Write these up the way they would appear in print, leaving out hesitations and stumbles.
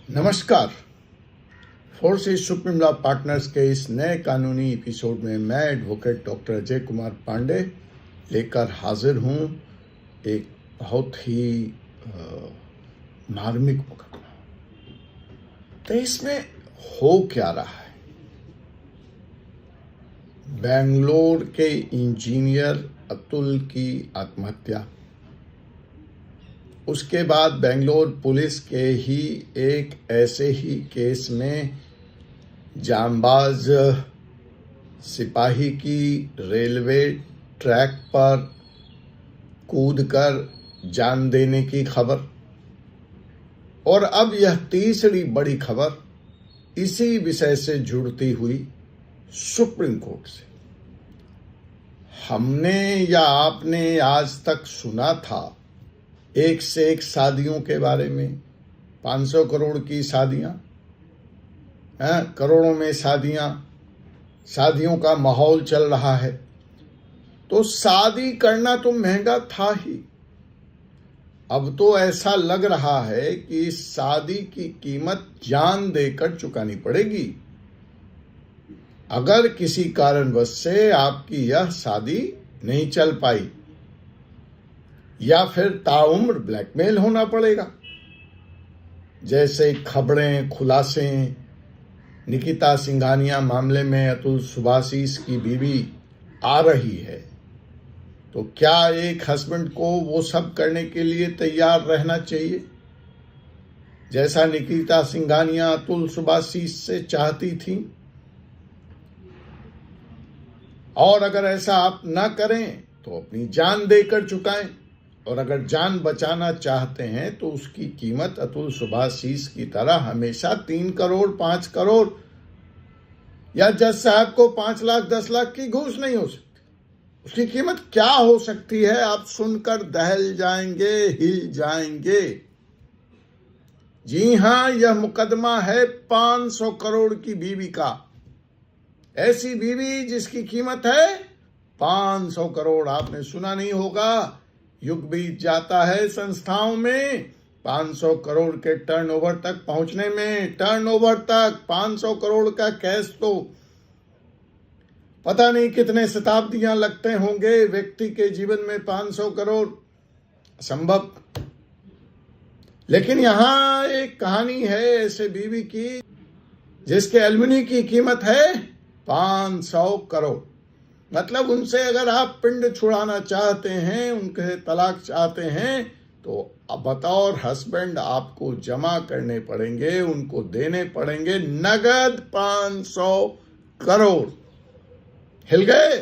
नमस्कार। Forces supreme law partners के इस नए कानूनी एपिसोड में मैं एडवोकेट डॉक्टर अजय कुमार पांडे लेकर हाजिर हूं एक बहुत ही मार्मिक मुकदमा। तो इसमें हो क्या रहा है? बेंगलोर के इंजीनियर अतुल की आत्महत्या, उसके बाद बेंगलोर पुलिस के ही एक ऐसे ही केस में जांबाज सिपाही की रेलवे ट्रैक पर कूदकर जान देने की खबर, और अब यह तीसरी बड़ी खबर इसी विषय से जुड़ती हुई सुप्रीम कोर्ट से। हमने या आपने आज तक सुना था एक से एक शादियों के बारे में, 500 करोड़ की शादियां, करोड़ों में शादियों का माहौल चल रहा है। तो शादी करना तो महंगा था ही, अब तो ऐसा लग रहा है कि शादी की कीमत जान देकर चुकानी पड़ेगी अगर किसी कारणवश से आपकी यह शादी नहीं चल पाई, या फिर ताउम्र ब्लैकमेल होना पड़ेगा। जैसे खबरें खुलासे निकिता सिंघानिया मामले में अतुल सुभाषिस की बीवी आ रही है, तो क्या एक हस्बैंड को वो सब करने के लिए तैयार रहना चाहिए जैसा निकिता सिंघानिया अतुल सुभाषिस से चाहती थी? और अगर ऐसा आप ना करें तो अपनी जान देकर चुकाएं, और अगर जान बचाना चाहते हैं तो उसकी कीमत अतुल सुभाषिस की तरह हमेशा 3 करोड़ 5 करोड़ या जज साहब को 5 लाख 10 लाख की घूस नहीं हो सकती। उसकी कीमत क्या हो सकती है, आप सुनकर दहल जाएंगे, हिल जाएंगे। जी हां, यह मुकदमा है 500 करोड़ की बीवी का। ऐसी बीवी जिसकी कीमत है 500 करोड़। आपने सुना नहीं होगा, युग बीत जाता है संस्थाओं में 500 करोड़ के टर्नओवर तक पहुंचने में। टर्नओवर तक 500 करोड़ का केस तो पता नहीं कितने शताब्दियां लगते होंगे। व्यक्ति के जीवन में 500 करोड़ संभव। लेकिन यहां एक कहानी है ऐसे बीवी की जिसके एलुमनी की कीमत है 500 करोड़। मतलब उनसे अगर आप पिंड छुड़ाना चाहते हैं, उनके तलाक चाहते हैं, तो बतौर हस्बैंड आपको जमा करने पड़ेंगे, उनको देने पड़ेंगे नगद 500 करोड़। हिल गए?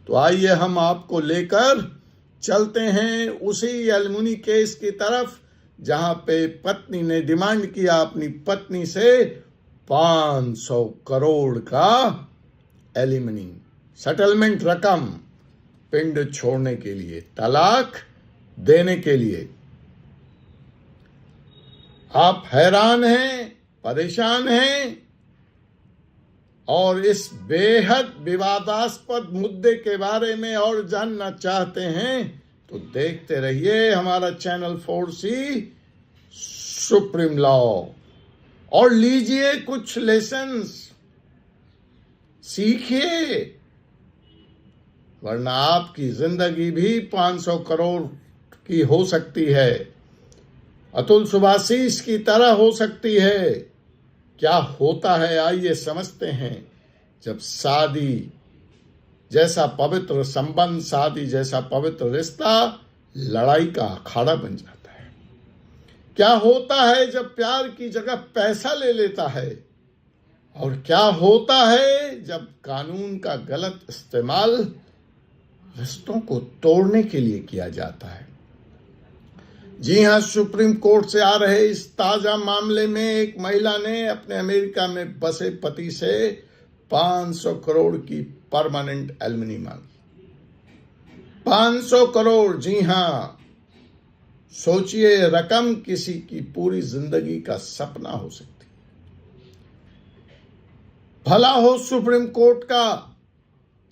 तो आइए हम आपको लेकर चलते हैं उसी एलुमनी केस की तरफ जहां पे पत्नी ने डिमांड किया अपनी पत्नी से 500 करोड़ का एलिमनी सेटलमेंट रकम, पिंड छोड़ने के लिए, तलाक देने के लिए। आप हैरान हैं, परेशान हैं, और इस बेहद विवादास्पद मुद्दे के बारे में और जानना चाहते हैं तो देखते रहिए हमारा चैनल फोर्सी सुप्रीम लॉ, और लीजिए कुछ लेसन्स, सीखिए, वरना आपकी जिंदगी भी 500 करोड़ की हो सकती है, अतुल सुभाषिस की तरह हो सकती है। क्या होता है आइए समझते हैं। जब शादी जैसा पवित्र संबंध, शादी जैसा पवित्र रिश्ता लड़ाई का अखाड़ा बन जाता है। क्या होता है जब प्यार की जगह पैसा ले लेता है, और क्या होता है जब कानून का गलत इस्तेमाल रिश्तों को तोड़ने के लिए किया जाता है। जी हां, सुप्रीम कोर्ट से आ रहे इस ताजा मामले में एक महिला ने अपने अमेरिका में बसे पति से 500 करोड़ की परमानेंट एलिमनी मांगी। 500 करोड़, जी हां, सोचिए, रकम किसी की पूरी जिंदगी का सपना हो सकती है। भला हो सुप्रीम कोर्ट का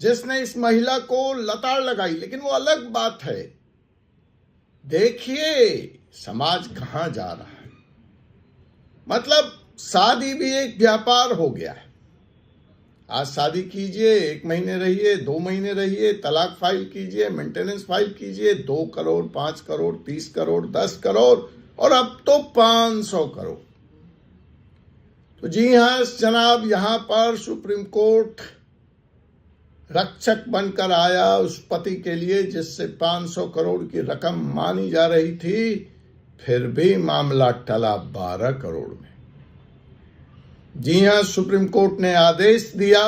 जिसने इस महिला को लताड़ लगाई, लेकिन वो अलग बात है। देखिए समाज कहां जा रहा है। मतलब शादी भी एक व्यापार हो गया है। आज शादी कीजिए, 1 महीने रहिए, 2 महीने रहिए, तलाक फाइल कीजिए, मेंटेनेंस फाइल कीजिए, 2 करोड़, 5 करोड़, 30 करोड़, 10 करोड़ और अब तो 500 करोड़। तो जी हाँ जनाब, यहां पर सुप्रीम कोर्ट रक्षक बनकर आया उस पति के लिए जिससे 500 करोड़ की रकम मानी जा रही थी। फिर भी मामला टला 12 करोड़ में। जी हां, सुप्रीम कोर्ट ने आदेश दिया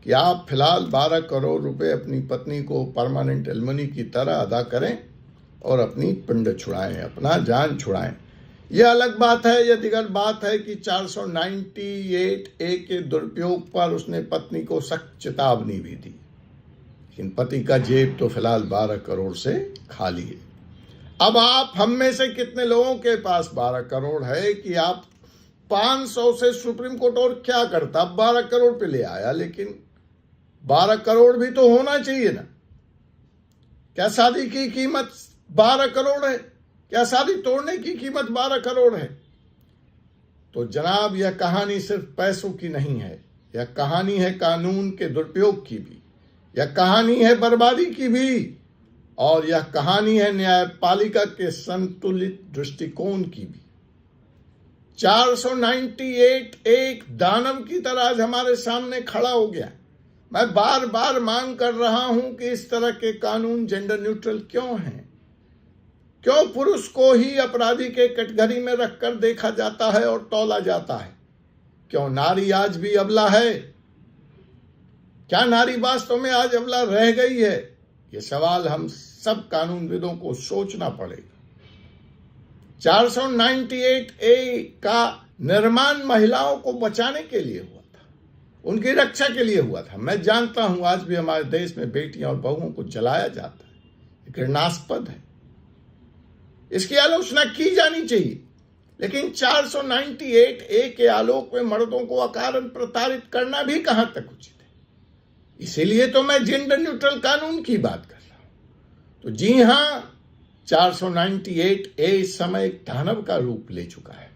कि आप फिलहाल 12 करोड़ रुपए अपनी पत्नी को परमानेंट एलिमनी की तरह अदा करें और अपनी पिंड छुड़ाएं, अपना जान छुड़ाएं। यह अलग बात है, यह दिगर बात है कि 498A के दुरुपयोग पर उसने पत्नी को सख्त चेतावनी भी दी, लेकिन पति का जेब तो फिलहाल 12 करोड़ से खाली है। अब आप हम में से कितने लोगों के पास 12 करोड़ है कि आप 500 से सुप्रीम कोर्ट और क्या करता, 12 करोड़ पे ले आया, लेकिन 12 करोड़ भी तो होना चाहिए ना। क्या शादी की कीमत 12 करोड़ है? क्या शादी तोड़ने की कीमत 12 करोड़ है? तो जनाब, यह कहानी सिर्फ पैसों की नहीं है, यह कहानी है कानून के दुरुपयोग की भी, यह कहानी है बर्बादी की भी, और यह कहानी है न्यायपालिका के संतुलित दृष्टिकोण की भी। 498 एक दानव की तरह आज हमारे सामने खड़ा हो गया। मैं बार बार मांग कर रहा हूं कि इस तरह के कानून जेंडर न्यूट्रल क्यों हैं? क्यों पुरुष को ही अपराधी के कटघरे में रखकर देखा जाता है और तौला जाता है? क्यों नारी आज भी अबला है? क्या नारी वास्तव में आज अबला रह गई है? ये सवाल हम सब कानूनविदों को सोचना पड़ेगा। 498A का निर्माण महिलाओं को बचाने के लिए हुआ था, उनकी रक्षा के लिए हुआ था। मैं जानता हूं आज भी हमारे देश में बेटियां और बहुओं को जलाया जाता है, ये घृणास्पद है, इसकी आलोचना की जानी चाहिए। लेकिन 498A के आलोक में मर्दों को अकारण प्रताड़ित करना भी कहां तक उचित है? इसीलिए तो मैं जेंडर न्यूट्रल कानून की बात कर रहा हूं। तो जी हां, 498A इस समय एक दानव का रूप ले चुका है।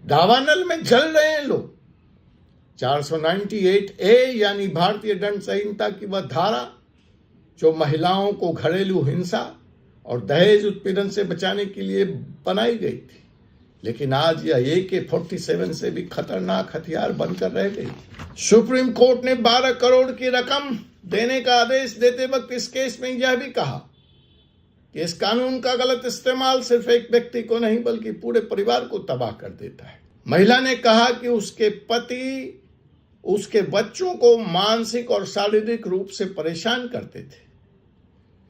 दावानल में जल रहे हैं लोग। 498A यानी भारतीय दंड संहिता की वह धारा जो महिलाओं को घरेलू हिंसा और दहेज उत्पीड़न से बचाने के लिए बनाई गई थी, लेकिन आज यह AK-47 से भी खतरनाक हथियार बनकर रह गई। सुप्रीम कोर्ट ने 12 करोड़ की रकम देने का आदेश देते वक्त इस केस में यह भी कहा कि इस कानून का गलत इस्तेमाल सिर्फ एक व्यक्ति को नहीं बल्कि पूरे परिवार को तबाह कर देता है। महिला ने कहा कि उसके पति उसके बच्चों को मानसिक और शारीरिक रूप से परेशान करते थे,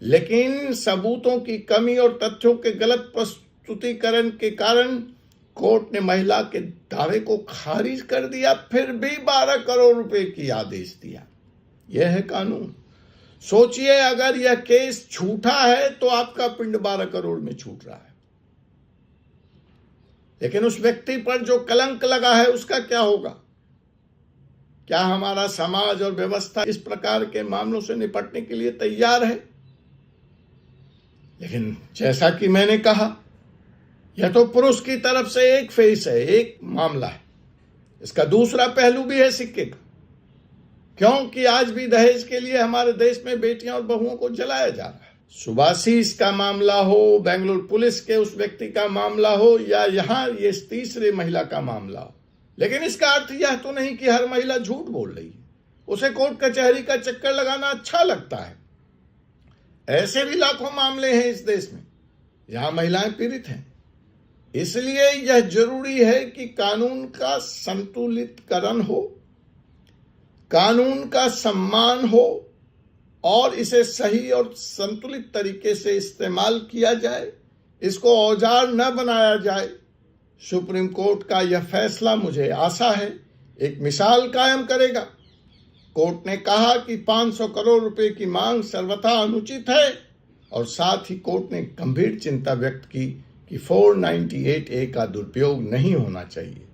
लेकिन सबूतों की कमी और तथ्यों के गलत प्रस्तुतिकरण के कारण कोर्ट ने महिला के दावे को खारिज कर दिया, फिर भी 12 करोड़ रुपए की आदेश दिया। यह है कानून। सोचिए, अगर यह केस झूठा है तो आपका पिंड 12 करोड़ में छूट रहा है, लेकिन उस व्यक्ति पर जो कलंक लगा है उसका क्या होगा? क्या हमारा समाज और व्यवस्था इस प्रकार के मामलों से निपटने के लिए तैयार है? लेकिन जैसा कि मैंने कहा, यह तो पुरुष की तरफ से एक फेस है, एक मामला है। इसका दूसरा पहलू भी है सिक्के का, क्योंकि आज भी दहेज के लिए हमारे देश में बेटियां और बहुओं को जलाया जा रहा है। सुभाषीष का मामला हो, बेंगलुरु पुलिस के उस व्यक्ति का मामला हो, या यहां ये तीसरी महिला का मामला हो, लेकिन इसका अर्थ यह तो नहीं कि हर महिला झूठ बोल रही है, उसे कोर्ट कचहरी का चक्कर लगाना अच्छा लगता है। ऐसे भी लाखों मामले हैं इस देश में जहां महिलाएं पीड़ित हैं। इसलिए यह जरूरी है कि कानून का संतुलितकरण हो, कानून का सम्मान हो और इसे सही और संतुलित तरीके से इस्तेमाल किया जाए, इसको औजार न बनाया जाए। सुप्रीम कोर्ट का यह फैसला, मुझे आशा है, एक मिसाल कायम करेगा। कोर्ट ने कहा कि 500 करोड़ रुपए की मांग सर्वथा अनुचित है और साथ ही कोर्ट ने गंभीर चिंता व्यक्त की कि 498A का दुरुपयोग नहीं होना चाहिए।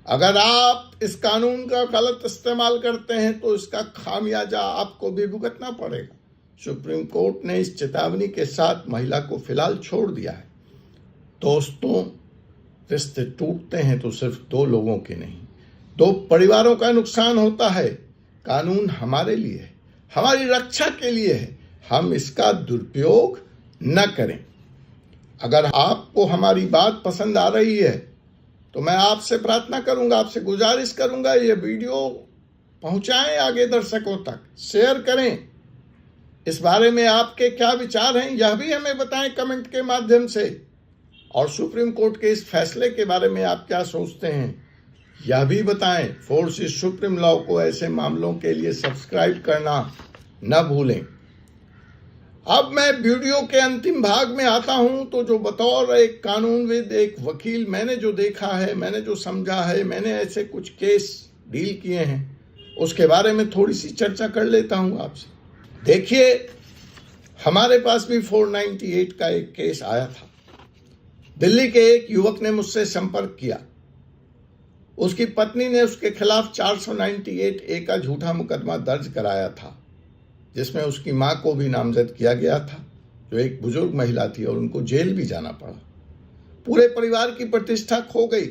अगर आप इस कानून का गलत इस्तेमाल करते हैं तो इसका खामियाजा आपको भी भुगतना पड़ेगा। सुप्रीम कोर्ट ने इस चेतावनी के साथ महिला को फिलहाल छोड़ दिया है। दोस्तों, रिश्ते टूटते हैं तो सिर्फ दो लोगों के नहीं, दो परिवारों का नुकसान होता है। कानून हमारे लिए है, हमारी रक्षा के लिए है, हम इसका दुरुपयोग न करें। अगर आपको हमारी बात पसंद आ रही है तो मैं आपसे प्रार्थना करूंगा, आपसे गुजारिश करूंगा, ये वीडियो पहुंचाएं आगे दर्शकों तक, शेयर करें। इस बारे में आपके क्या विचार हैं यह भी हमें बताएं कमेंट के माध्यम से। और सुप्रीम कोर्ट के इस फैसले के बारे में आप क्या सोचते हैं यह भी बताएं। फोर्सेस सुप्रीम लॉ को ऐसे मामलों के लिए सब्सक्राइब करना न भूलें। अब मैं वीडियो के अंतिम भाग में आता हूं तो जो बतौर एक कानूनविद, एक वकील, मैंने जो देखा है, मैंने जो समझा है, मैंने ऐसे कुछ केस डील किए हैं, उसके बारे में थोड़ी सी चर्चा कर लेता हूं आपसे। देखिए, हमारे पास भी 498 का एक केस आया था। दिल्ली के एक युवक ने मुझसे संपर्क किया। उसकी पत्नी ने उसके खिलाफ 498A का झूठा मुकदमा दर्ज कराया था, जिसमें उसकी मां को भी नामजद किया गया था, जो एक बुजुर्ग महिला थी, और उनको जेल भी जाना पड़ा। पूरे परिवार की प्रतिष्ठा खो गई,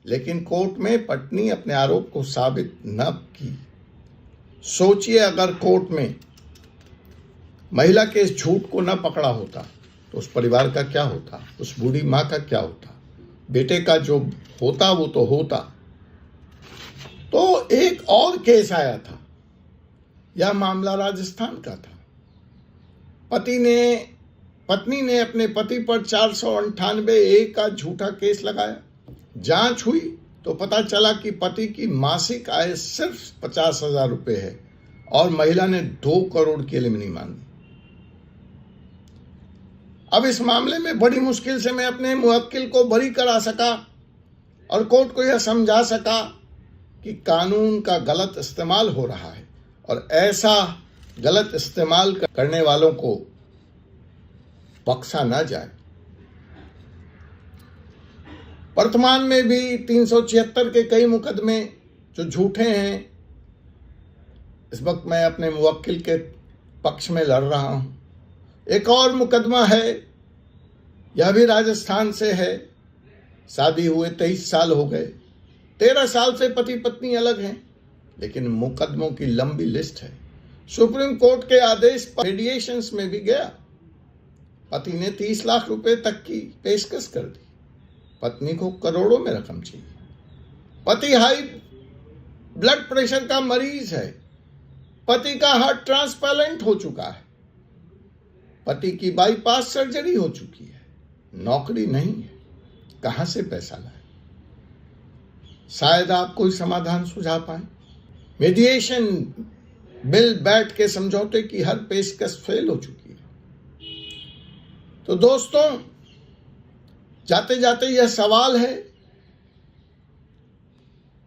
लेकिन कोर्ट में पत्नी अपने आरोप को साबित न की। सोचिए, अगर कोर्ट में महिला के इस झूठ को न पकड़ा होता तो उस परिवार का क्या होता, उस बूढ़ी मां का क्या होता, बेटे का जो होता वो तो होता। तो एक और केस आया था, यह मामला राजस्थान का था। पत्नी ने अपने पति पर 498A का झूठा केस लगाया। जांच हुई तो पता चला कि पति की मासिक आय सिर्फ 50,000 रुपये है और महिला ने 2 करोड़ की एलिमनी मांगी। अब इस मामले में बड़ी मुश्किल से मैं अपने मुवक्किल को बरी करा सका और कोर्ट को यह समझा सका कि कानून का गलत इस्तेमाल हो रहा है और ऐसा गलत इस्तेमाल करने वालों को बख्शा ना जाए। वर्तमान में भी 376 के कई मुकदमे जो झूठे हैं, इस वक्त मैं अपने मुवक्किल के पक्ष में लड़ रहा हूं। एक और मुकदमा है, यह भी राजस्थान से है। शादी हुए 23 साल हो गए, 13 साल से पति पत्नी अलग हैं, लेकिन मुकदमों की लंबी लिस्ट है। सुप्रीम कोर्ट के आदेश पर मीडिएशंस में भी गया। पति ने 30 लाख रुपए तक की पेशकश कर दी, पत्नी को करोड़ों में रकम चाहिए। पति हाई ब्लड प्रेशर का मरीज है, पति का हार्ट ट्रांसप्लांट हो चुका है, पति की बाईपास सर्जरी हो चुकी है, नौकरी नहीं है, कहां से पैसा लाए? शायद आप कोई समाधान सुझा पाए। मीडिएशन बिल बैठ के समझौते की हर पेशकश फेल हो चुकी है। तो दोस्तों, जाते जाते यह सवाल है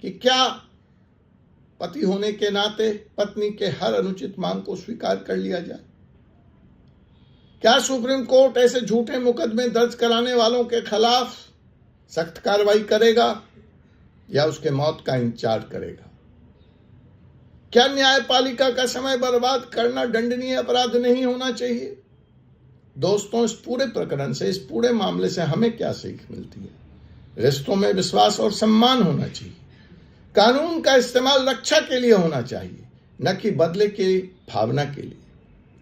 कि क्या पति होने के नाते पत्नी के हर अनुचित मांग को स्वीकार कर लिया जाए? क्या सुप्रीम कोर्ट ऐसे झूठे मुकदमे दर्ज कराने वालों के खिलाफ सख्त कार्रवाई करेगा या उसके मौत का इंतजार करेगा? क्या न्यायपालिका का समय बर्बाद करना दंडनीय अपराध नहीं होना चाहिए? दोस्तों, इस पूरे प्रकरण से, इस पूरे मामले से हमें क्या सीख मिलती है? रिश्तों में विश्वास और सम्मान होना चाहिए। कानून का इस्तेमाल रक्षा के लिए होना चाहिए, न कि बदले की भावना के लिए।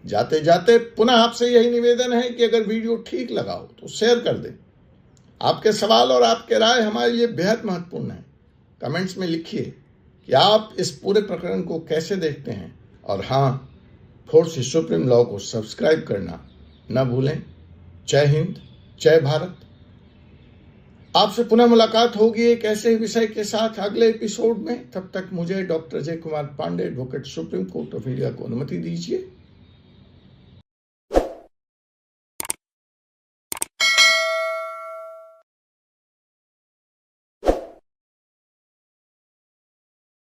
जाते जाते पुनः आपसे यही निवेदन है कि अगर वीडियो ठीक लगा हो तो शेयर कर दें। आपके सवाल और आपके राय हमारे लिए बेहद महत्वपूर्ण है। कमेंट्स में लिखिए कि आप इस पूरे प्रकरण को कैसे देखते हैं, और हाँ, फोर्सेस सुप्रीम लॉ को सब्सक्राइब करना न भूलें। जय हिंद, जय भारत। आपसे पुनः मुलाकात होगी एक ऐसे ही विषय के साथ अगले एपिसोड में। तब तक मुझे doctor Ajay Kumar Pandey, advocate, Supreme Court of India को अनुमति दीजिए।